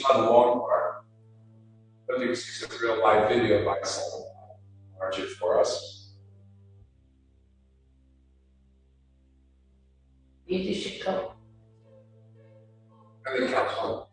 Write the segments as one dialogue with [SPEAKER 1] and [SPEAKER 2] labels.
[SPEAKER 1] not a long part, but you can see some real live video by someone large it for us.
[SPEAKER 2] Beautiful.
[SPEAKER 1] And then counts on.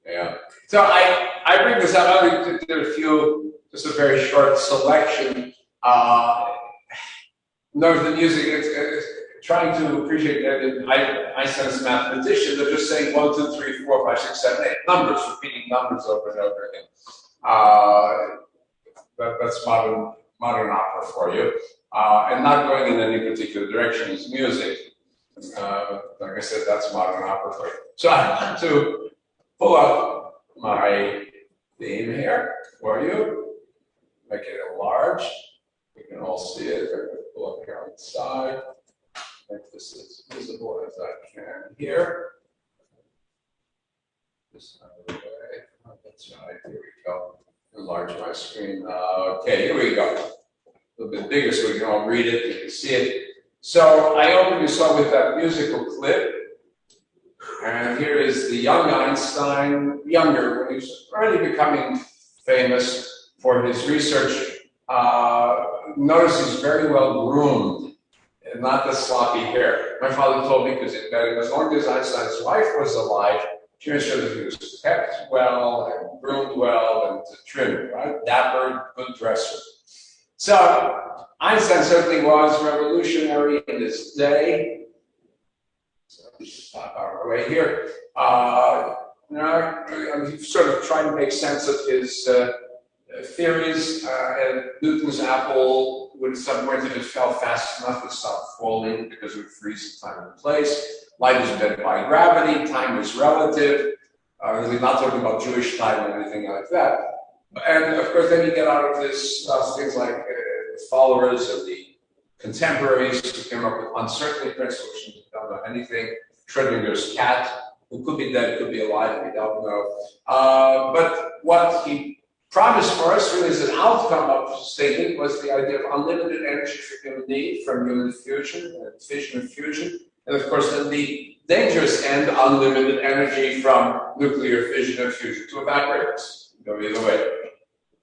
[SPEAKER 1] Yeah. So I bring this up. I did a few, just a very short selection. Notice the music. It's trying to appreciate that Einstein's mathematician. They're just saying 1, 2, 3, 4, 5, 6, 7, 8 numbers, repeating numbers over and over again. That's modern opera for you, and not going in any particular direction is music. Like I said, that's modern opera for you. So I want to pull up my theme here for you, make it large. You can all see it. I'm going to pull up here on the side, make this as visible as I can here. This other way. Oh, that's right. Here we go. Enlarge my screen. Okay, here we go. A little bit bigger so we can all read it. You can see it. So I opened this up with that musical clip. And here is the young Einstein, younger, when he was already becoming famous for his research. Notice he's very well groomed and not the sloppy hair. My father told me because as long as Einstein's wife was alive, she made sure that he was kept well and groomed well and trimmed, right? Dapper, good dresser. So Einstein certainly was revolutionary in his day. So we should pop our way here. He's sort of trying to make sense of his theories. And Newton's apple would at some point, if it fell fast enough, would stop falling because it would freeze in time and place. Light is bent by gravity. Time is relative. We're not talking about Jewish time or anything like that. And of course, then you get out of this things like the followers of the contemporaries who came up with uncertainty principle, which don't know anything. Schrodinger's cat, who could be dead, could be alive, we don't know. But what he promised for us really as an outcome of his statement was the idea of unlimited energy for human need from human fusion, fission and fusion. And of course, then the dangerous end, unlimited energy from nuclear fission and fusion to evaporators. Go either way.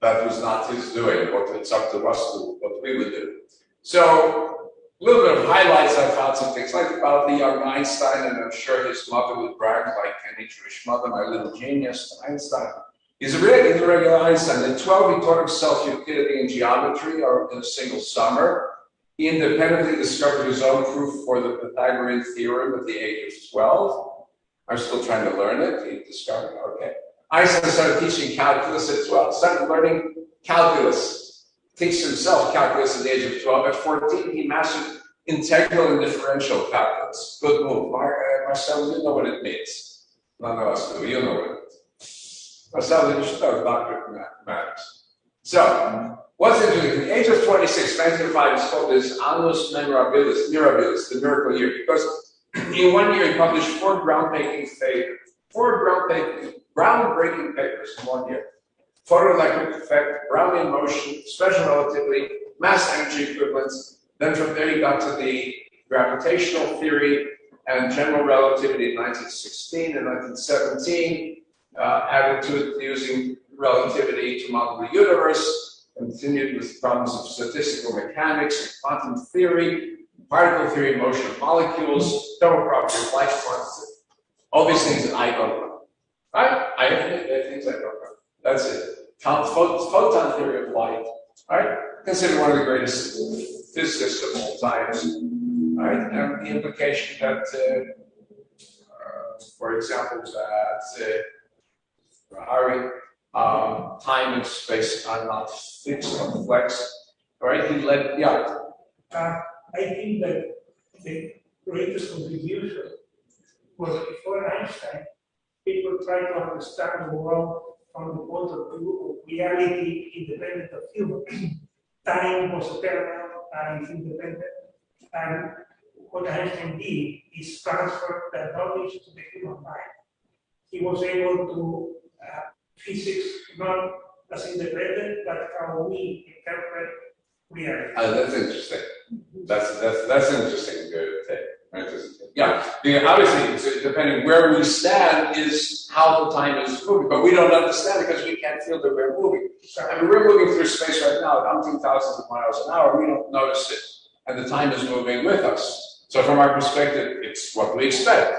[SPEAKER 1] That was not his doing, but it's up to us to what we would do. So, a little bit of highlights, I found some things like about the young Einstein, and I'm sure his mother would brag, like any Jewish mother, my little genius, Einstein. He's a really irregular Einstein. At 12, he taught himself Euclidean geometry in a single summer. He independently discovered his own proof for the Pythagorean theorem at the age of 12. I'm still trying to learn it. He discovered, okay. Einstein started teaching calculus at 12, started learning calculus. Teaches himself calculus at the age of 12. At 14, he mastered integral and differential calculus. Good move. Marcel, you know what it means. None of us do. You know what it means. Marcel, you should know doctorate in mathematics. So, what's interesting, at the age of 26, 1905 is called his annus mirabilis, the miracle year, because in 1 year he published 4 groundbreaking papers in 1 year. Photoelectric effect, Brownian motion, special relativity, mass energy equivalence. Then from there he got to the gravitational theory and general relativity in 1916 and 1917. Added to it using relativity to model the universe, continued with problems of statistical mechanics and quantum theory, particle theory, motion of molecules, thermal property of light quantity. All these things that I don't know. Right? I admit there are things I don't know. That's it. Photon theory of light. Right? Considered one of the greatest physicists of all times. Right? And the implication that, for example, that time and space are not fixed or flexed. Right? He led, yeah.
[SPEAKER 2] I think that the greatest contribution was before Einstein. People try to understand the world from the point of view of reality independent of human. Time was eternal and is independent. And what Einstein did is transfer that knowledge to the human mind. He was able to physics not as independent, but how we interpret reality.
[SPEAKER 1] That's interesting. That's interesting. Yeah, obviously, depending where we stand is how the time is moving, but we don't understand it because we can't feel that we're moving. I mean, we're moving through space right now at umpteen thousands of miles an hour. We don't notice it, and the time is moving with us. So from our perspective, it's what we expect.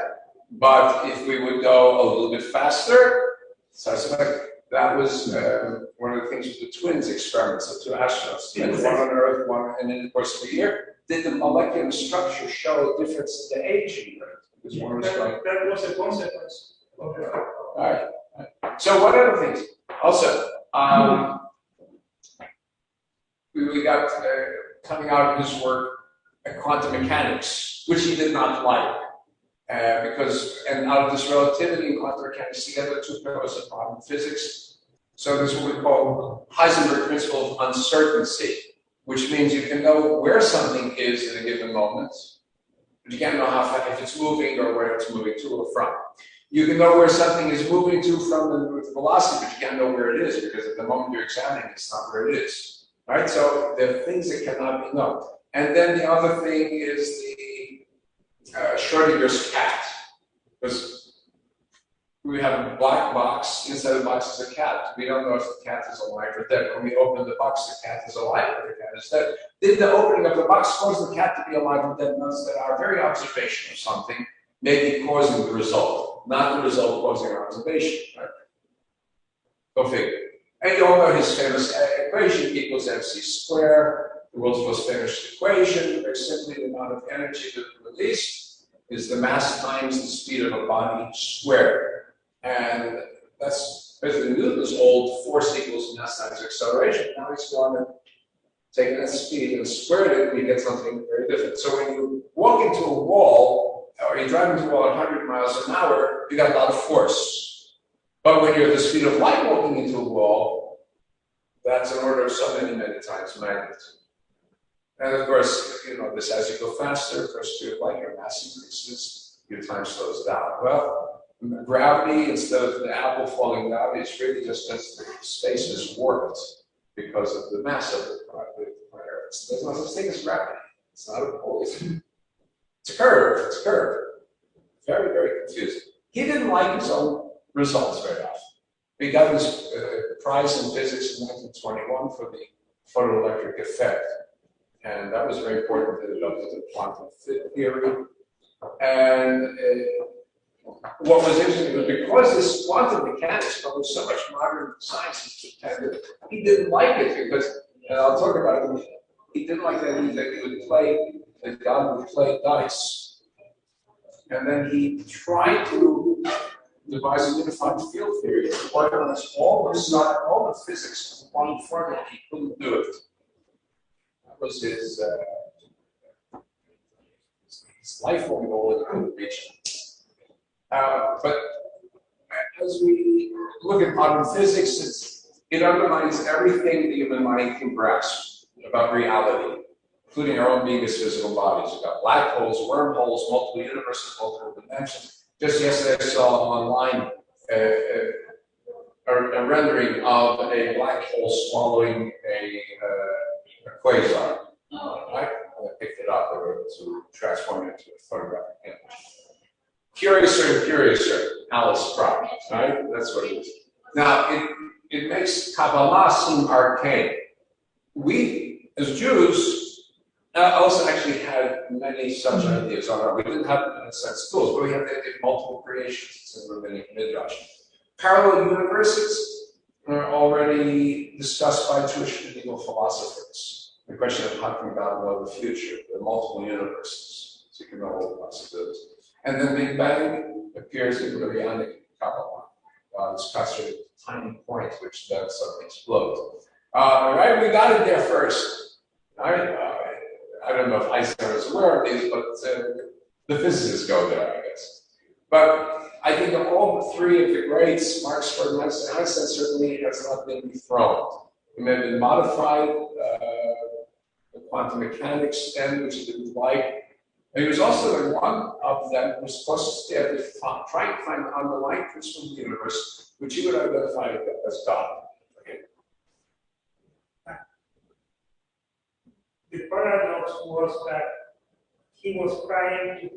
[SPEAKER 1] But if we would go a little bit faster, so I suspect that was one of the things with the twins experiments, the two astronauts, one on Earth, one, and in the course of a year. Did the molecular structure show a difference in the aging rate? Because one was like,
[SPEAKER 2] that was a consequence of the
[SPEAKER 1] all right. So what other things? Also, we got coming out of his work quantum mechanics, which he did not like. And out of this relativity and quantum mechanics together, two pillars of modern physics. So there's what we call Heisenberg principle of uncertainty, which means you can know where something is at a given moment, but you can't know how fast, if it's moving or where it's moving to or from. You can know where something is moving to from the velocity, but you can't know where it is because at the moment you're examining it, it's not where it is. Right? So there are things that cannot be known. And then the other thing is the Schrodinger's cat. Because we have a black box, inside the box is a cat. We don't know if the cat is alive or dead. When we open the box, the cat is alive or the cat is dead. Did the opening of the box cause the cat to be alive or dead? Notice that our very observation of something may be causing the result, not the result causing our observation. Right? Go figure. And you all know his famous equation equals mc squared, the world's most famous equation. Very simply, the amount of energy that is released is the mass times the speed of a body squared. And that's basically Newton's old force equals mass times acceleration. Now he's going to take that speed and square it, and you get something very different. So when you walk into a wall, or you drive into a wall at 100 miles an hour, you got a lot of force. But when you're at the speed of light walking into a wall, that's an order of so many times magnitude. And of course, you know this, as you go faster, first speed of light, your mass increases, your time slows down. Well, gravity, instead of the apple falling down, it's really just that the space is warped because of the mass of the planet. There's no such thing as gravity. It's not a pole. It's a curve. It's a curve. Very, very confusing. He didn't like his own results very often. He got his prize in physics in 1921 for the photoelectric effect. And that was very important to develop the quantum theory. And what was interesting was because this quantum mechanics comes so much modern science, he didn't like it because, and I'll talk about it, he didn't like that he would play, that God would play dice. And then he tried to devise a unified field theory to organize all the physics in one formula. He couldn't do it. That was his lifelong goal and couldn't reach it. But as we look at modern physics, it undermines everything the human mind can grasp about reality, including our own being as physical bodies. We've got black holes, wormholes, multiple universes, multiple dimensions. Just yesterday I saw online a rendering of a black hole swallowing a quasar. Right? I picked it up to transform it into a photographic image. Curiouser and curiouser, Alice Crock, right? That's what it is. Now, it makes Kabbalah seem arcane. We, as Jews, also actually had many such ideas on our. We didn't have, in a sense, tools, but we had the idea of multiple creations in rabbinic midrash. Parallel universes are already discussed by Jewish medieval philosophers. The question of how can God know the future? There are multiple universes, so you can know all the possibilities. And then Big Bang appears in Rabbinic Kabbalah. It's concentrated at a tiny point, which then suddenly explodes. Right, we got it there first. I don't know if Einstein was aware of these, but the physicists go there, I guess. But I think of all three of the greats, Marx, Schrodinger, Einstein certainly has not been dethroned. He may have been modified, the quantum mechanics end, which he didn't like. And he was also one of them who was closest to trying to find the underlying principle of the universe, which he would identify as God. Okay.
[SPEAKER 2] The paradox was that he was trying to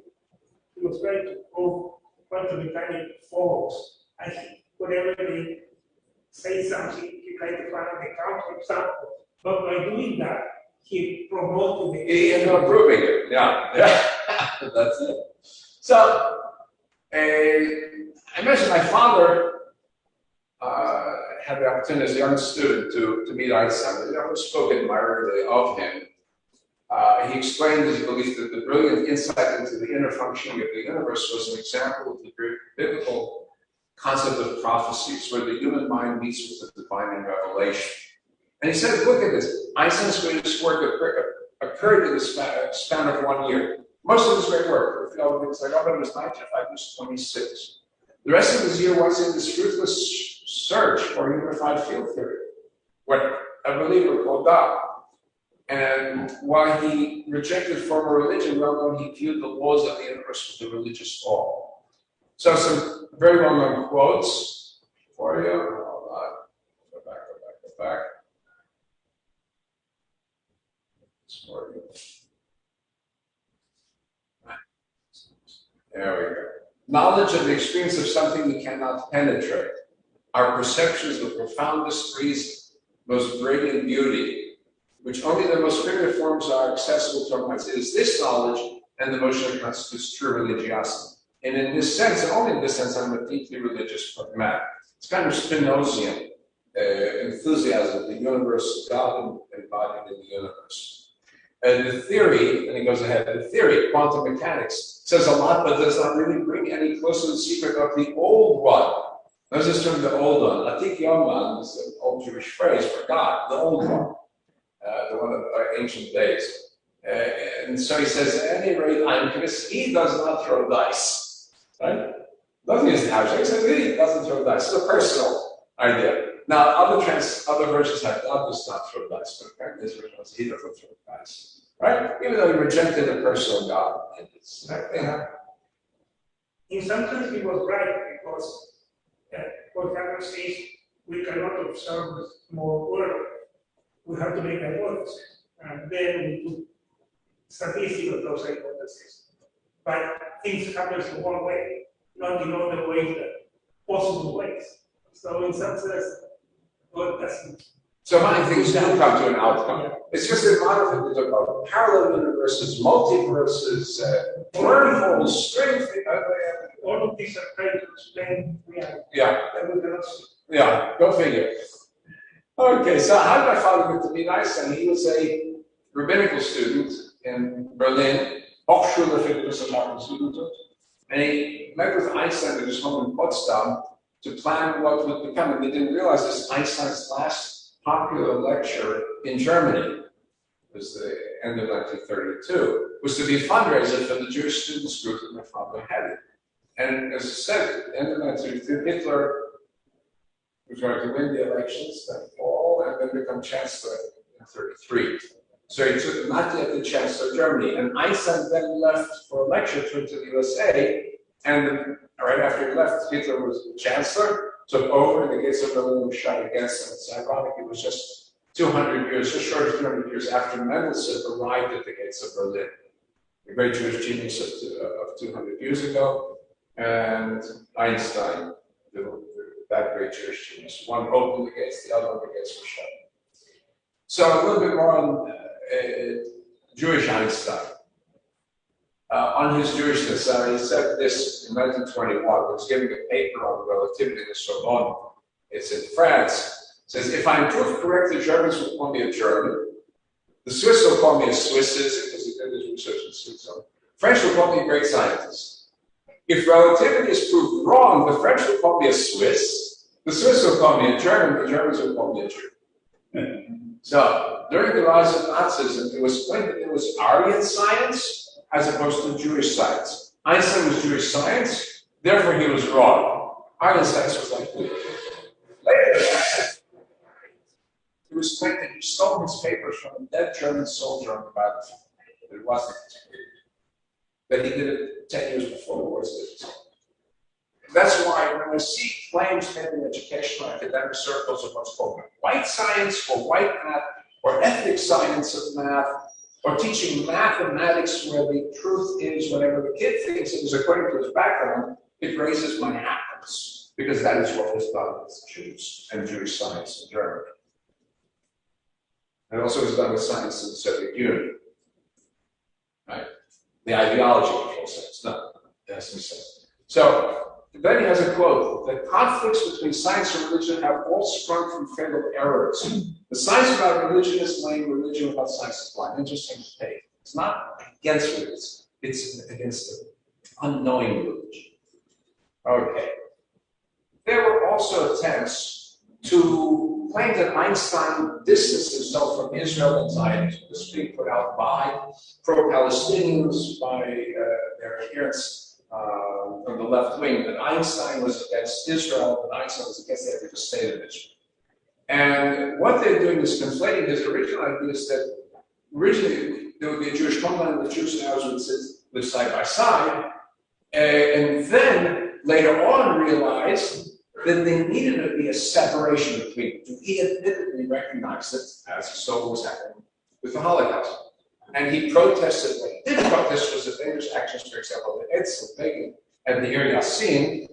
[SPEAKER 2] prove quantum mechanics false, and whenever they say something, he tried to find the counterexample. But by doing that, he promoted it.
[SPEAKER 1] He ended up proving it. Yeah. That's it. So, I mentioned my father had the opportunity as a young student to meet Einstein. I never spoke admiringly of him. He explained his belief that the brilliant insight into the inner functioning of the universe was an example of the biblical concept of prophecies, where the human mind meets with the divine in revelation. And he said, look at this. Einstein's greatest work occurred in the span of 1 year. Most of his great work, it's like, oh, but it was 1905, he was 26. The rest of his year was in this fruitless search for unified field theory, what a believer called God. And while he rejected former religion, well known, he viewed the laws of the universe with a religious awe. So some very well-known quotes for you. Hold on. Go back. There we go. Knowledge of the experience of something we cannot penetrate. Our perceptions of profoundest reason, most brilliant beauty, which only the most primitive forms are accessible to our minds. It is this knowledge and the motion that constitutes true religiosity. And in this sense, and only in this sense, I'm a deeply religious man. It's kind of Spinozian enthusiasm, the universe, God embodied in the universe. And the theory, and he goes ahead, the theory of quantum mechanics says a lot, but does not really bring any closer to the secret of the old one. There's this term, the old one. Atik Yoman is an old Jewish phrase for God, the old one, the one of our ancient days. And so he says, at any rate, he does not throw dice, right? Nothing is abstract, except he doesn't throw dice. It's a personal idea. Now, other versions have God does not throw dice, but apparently this version was he doesn't throw dice, right? Even though he rejected a personal God. And it's,
[SPEAKER 2] in some sense, he was right, because what Hannah says, we cannot observe more work. We have to make hypotheses, and then we do statistics of those hypotheses. But things happen in one way, not in all the ways that possible ways. So in some sense, God doesn't.
[SPEAKER 1] So many things do come to an outcome. Yeah. It's just that a lot of things about parallel universes, multiverses, wormholes, strength.
[SPEAKER 2] All of these are trying to explain reality.
[SPEAKER 1] Yeah. Yeah, go figure. Okay, so how did my father get to meet Einstein? He was a rabbinical student in Berlin, Hochschule für Wissenschaften, and he met with Einstein at his home in Potsdam to plan what would become, and they didn't realize this, Einstein's last popular lecture in Germany, it was the end of 1932, was to be a fundraiser for the Jewish students group that my father headed. And as I said, at the end of 1932, Hitler was going to win the elections that fall and then become chancellor in 1933. So he took not yet the chancellor of Germany. And Einstein then left for a lecture tour to the USA. And right after he left, Hitler was the chancellor, took over, and the gates of Berlin were shut against him. It's ironic, it was just 200 years, just short of 200 years after Mendelssohn arrived at the gates of Berlin, the great Jewish genius of 200 years ago, and Einstein, the that great Jewish genius. One opened the gates, the other one the gates were shut. So a little bit more on Jewish Einstein. On his Jewishness, he said this in 1921. He was giving a paper on relativity in the Sorbonne. It's in France. It says, if I'm proved correct, the Germans will call me a German. The Swiss will call me a Swiss because he did his research in Switzerland. French will call me a great scientist. If relativity is proved wrong, the French will call me a Swiss. The Swiss will call me a German. The Germans will call me a Jew. So during the rise of Nazism, it was claimed that it was Aryan science as opposed to Jewish science. Einstein was Jewish science, therefore he was wrong. Aryan science was like later. It was claimed that he stole his papers from a dead German soldier on the battlefield. It wasn't his paper. But he did it 10 years before the war started. That's why when I see claims made in educational academic circles of what's called white science or white math or ethnic science of math or teaching mathematics where the truth is whatever the kid thinks it is according to his background, it raises my hackles because that is what was done with Jews and Jewish science in Germany. And also was done with science in the Soviet Union. Right? The ideology controls science, no, that's the same. So, then he has a quote, the conflicts between science and religion have all sprung from fatal errors. The science without religion is lame, religion without science is blind. Interesting take. It's not against religion, it's against the unknowing religion. Okay. There were also attempts to claim that Einstein distanced himself from Israel and Zionism. This was being put out by pro-Palestinians, by their adherents from the left wing, that Einstein was against Israel, that Einstein was against the state of Israel. And what they're doing is conflating his original ideas that originally there would be a Jewish homeland and the Jews and Arabs would live side by side, and then later on realized that there needed to be a separation between the two. He admittedly recognized it, as he saw what was happening with the Holocaust. And he protested, what he did protest was the dangerous actions, for example, the Etzel, Begin, and the Ir Yassin,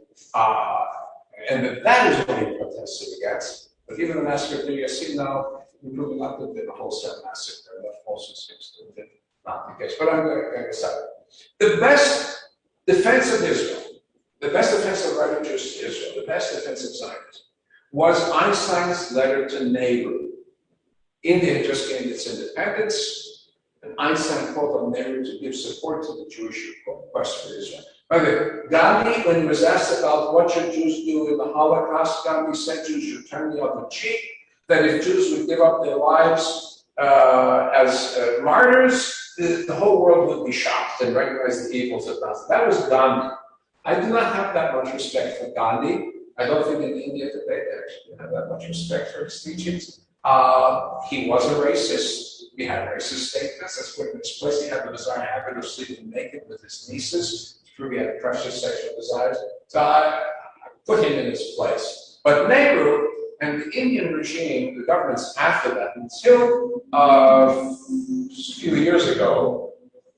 [SPEAKER 1] and that is what he protested against. But even the massacre of Ir Yassin now, we really not have been a wholesale massacre. That also seems to have been not the case. But I'm going to say the best defense of Israel, the best defense of right of Jews to Israel, the best defense of Zionism, was Einstein's letter to Nehru. India had just gained its independence. And Einstein called on Nehru to give support to the Jewish request for Israel. By the way, Gandhi, when he was asked about what should Jews do in the Holocaust, Gandhi said Jews should turn the other cheek, that if Jews would give up their lives as martyrs, the whole world would be shocked and recognize the evils of Nazism. That was Gandhi. I do not have that much respect for Gandhi. I don't think in India today they actually have that much respect for his teachings. He was a racist. He had racist statements. That's put in his place. He had the bizarre habit of sleeping naked with his nieces to prove he had precious sexual desires. So I put him in his place. But Nehru and the Indian regime, the governments after that, until a few years ago,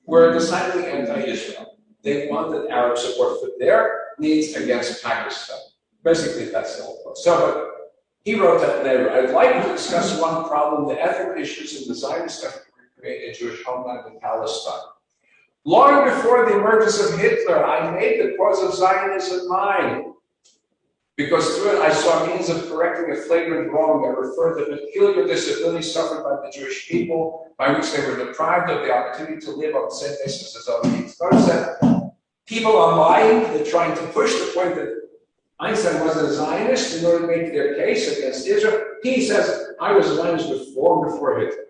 [SPEAKER 1] were decidedly anti-Israel. They wanted Arab support for their needs against Pakistan. Basically, that's the whole point. So, he wrote that Nehru, I'd like to discuss one problem, the ethical issues in the Zionist effort to create a Jewish homeland in Palestine. Long before the emergence of Hitler, I made the cause of Zionism mine, because through it I saw means of correcting a flagrant wrong that referred to the peculiar disability suffered by the Jewish people, by which they were deprived of the opportunity to live on the same basis as other people. Notice that people are lying, they're trying to push the point that Einstein wasn't a Zionist in order to make their case against Israel. He says, I was a Zionist before Hitler.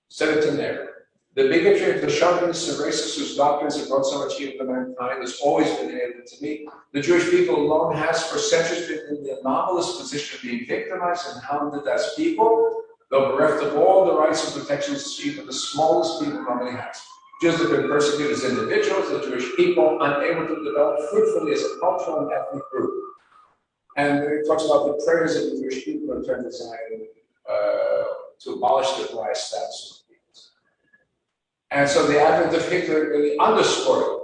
[SPEAKER 1] Said it to Nehru. The bigotry of the chauvinists and racists whose doctrines have brought so much evil to mankind has always been evident to me. The Jewish people alone has for centuries been in the anomalous position of being victimized and hounded as people, though bereft of all the rights and protections achieved by the smallest people normally has. Jews have been persecuted as individuals, the Jewish people, unable to develop fruitfully as a cultural and ethnic group. And it talks about the prayers of the Jewish people in terms of Zion to abolish the pariah status of peoples. And so the advent of Hitler really underscored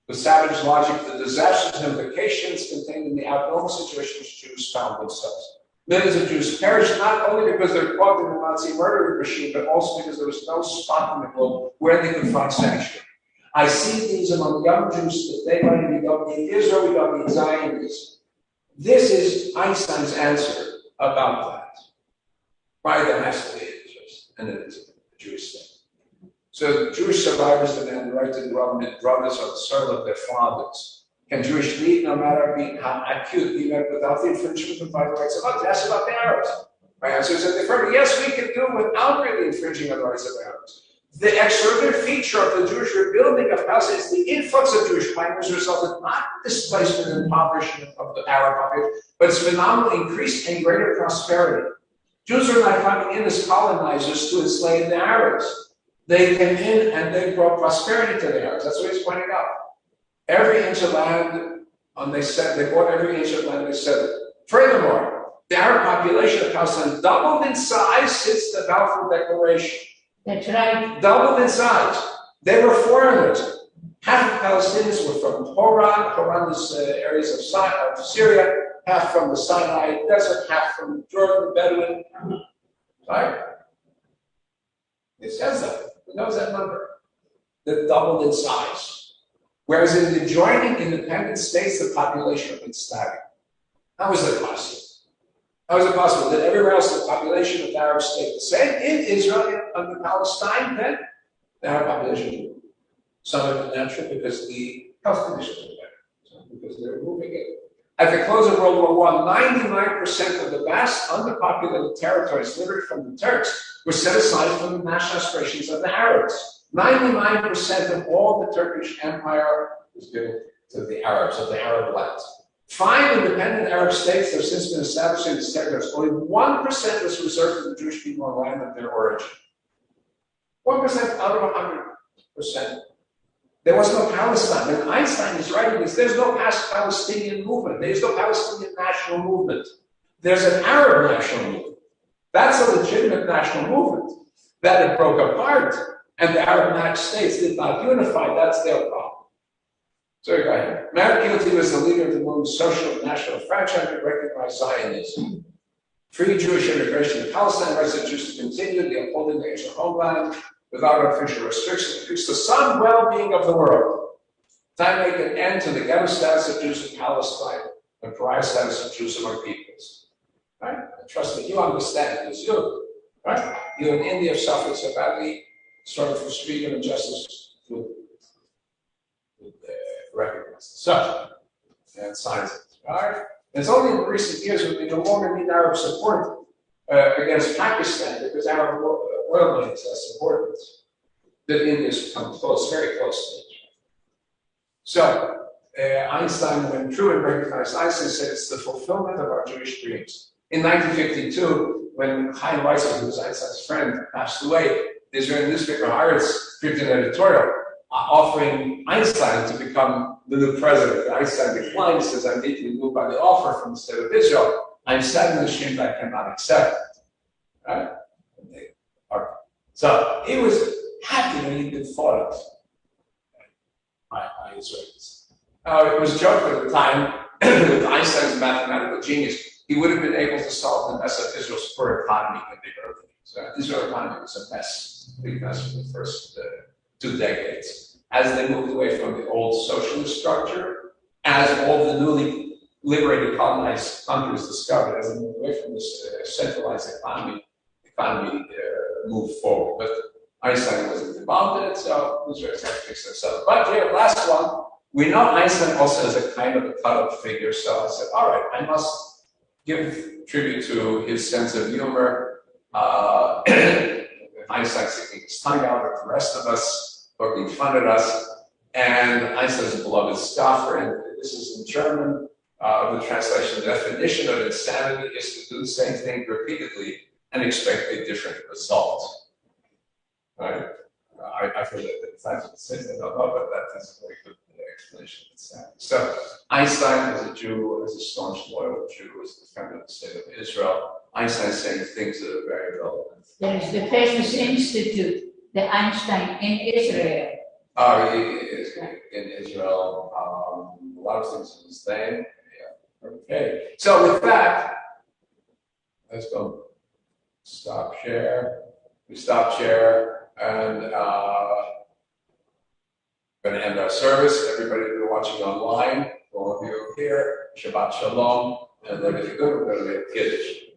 [SPEAKER 1] The savage logic, the disastrous implications contained in the abnormal situations Jews found themselves. Millions of Jews perished not only because they were caught in the Nazi murdering machine, but also because there was no spot in the globe where they could find sanctuary. I see these among young Jews that they might be don't need Israel, we don't need Zionism. This is Einstein's answer about that. Why there has to be interest, and it is a Jewish state. So the Jewish survivors demand the right to dwell amid brothers or the soil of their fathers. Can Jewish need, no matter how acute, be met without the infringement of vital rights of others? That's about the Arabs. My answer is affirmative. Yes, we can do without really infringing on the rights of the Arabs. The extraordinary feature of the Jewish rebuilding of Palestine is the influx of Jewish migrants resulted not in displacement and impoverishment of the Arab population, but its phenomenal increase and greater prosperity. Jews are not coming in as colonizers to enslave the Arabs. They came in and they brought prosperity to the Arabs. That's what he's pointing out. Every inch of land, they bought every inch of land they settled. Furthermore, the Arab population of Palestine doubled in size since the Balfour Declaration.
[SPEAKER 3] That's right.
[SPEAKER 1] Doubled in size. They were foreigners. Half of Palestinians were from Horan. Horan is areas of Syria. Half from the Sinai Desert. Half from Jordan, Bedouin. Right? It says that. Who knows that number? That doubled in size. Whereas in the adjoining independent states, the population had been static. How was that possible? How is it possible that everywhere else the population of the Arab stayed the same? In Israel and Palestine, then the Arab population grew. Some of it natural because the health conditions were better, some because they were moving in. At the close of World War I, 99% of the vast underpopulated territories liberated from the Turks were set aside from the national aspirations of the Arabs. 99% of all the Turkish Empire was given to the Arabs, of the Arab lands. 5 independent Arab states have since been established in these territories. Only 1% was reserved for the Jewish people on land of their origin. 1% out of 100%. There was no Palestine. When Einstein is writing this, there's no Palestinian movement. There's no Palestinian national movement. There's an Arab national movement. That's a legitimate national movement. That it broke apart, and the Arab states did not unify, that's their problem. So go ahead. Matt Guilty was the leader of the movement's social and national franchise to recognize Zionism. Free Jewish immigration to Palestine, rights of Jews to continue, the upholding the ancient homeland without artificial restrictions, increase the some well-being of the world. Time to make an end to the ghetto status of Jews in Palestine and pariah status of Jews among peoples. Right? I trust that you understand this, you. Right? You in India have suffered so badly, struggle for freedom and justice with recognize the subject and signs it. All right? And it's only in recent years when we no longer need Arab support against Pakistan because Arab oil money is less important that India's come close, very close to it. So Einstein, when Truman recognized Einstein, said it's the fulfillment of our Jewish dreams. In 1952, when Chaim Weizmann, who was Einstein's friend, passed away, the Israeli newspaper Haaretz printed an editorial offering Einstein to become the new president. Einstein declined, says, I'm deeply moved by the offer from the state of Israel. I'm saddened and ashamed I cannot accept it. Right? So he was happy when he'd been thought of by Israelis. It was joked at the time with Einstein's mathematical genius, he would have been able to solve the mess of Israel's poor economy when they wrote it. So Israel's economy was a mess, a big mess for the first 2 decades. As they moved away from the old socialist structure, as all the newly liberated colonized countries discovered, as they moved away from this centralized economy moved forward. But Einstein wasn't involved in it, so Israel had to fix themselves. But here, last one, we know Einstein also has a kind of a cut-up figure, so I said, all right, I must give tribute to his sense of humor. Einstein sticking his tongue out at the rest of us, poking fun at us, and Einstein's a beloved scoffer, and this is in German. The translation, the definition of insanity is to do the same thing repeatedly and expect a different result. Right? I feel that the fact that it says I don't know, but that is a very good explanation of insanity. So Einstein, as a Jew, as a staunch loyal Jew, as the defender of the state of Israel, Einstein saying things that are very relevant.
[SPEAKER 3] There is the famous institute, the Einstein in Israel.
[SPEAKER 1] In Israel, a lot of things are the same. Yeah. Okay. So with that, let's go stop share. We stop share, and going to end our service. Everybody who's watching online, all of you here, Shabbat Shalom, and everything good. We're going to get Kiddush.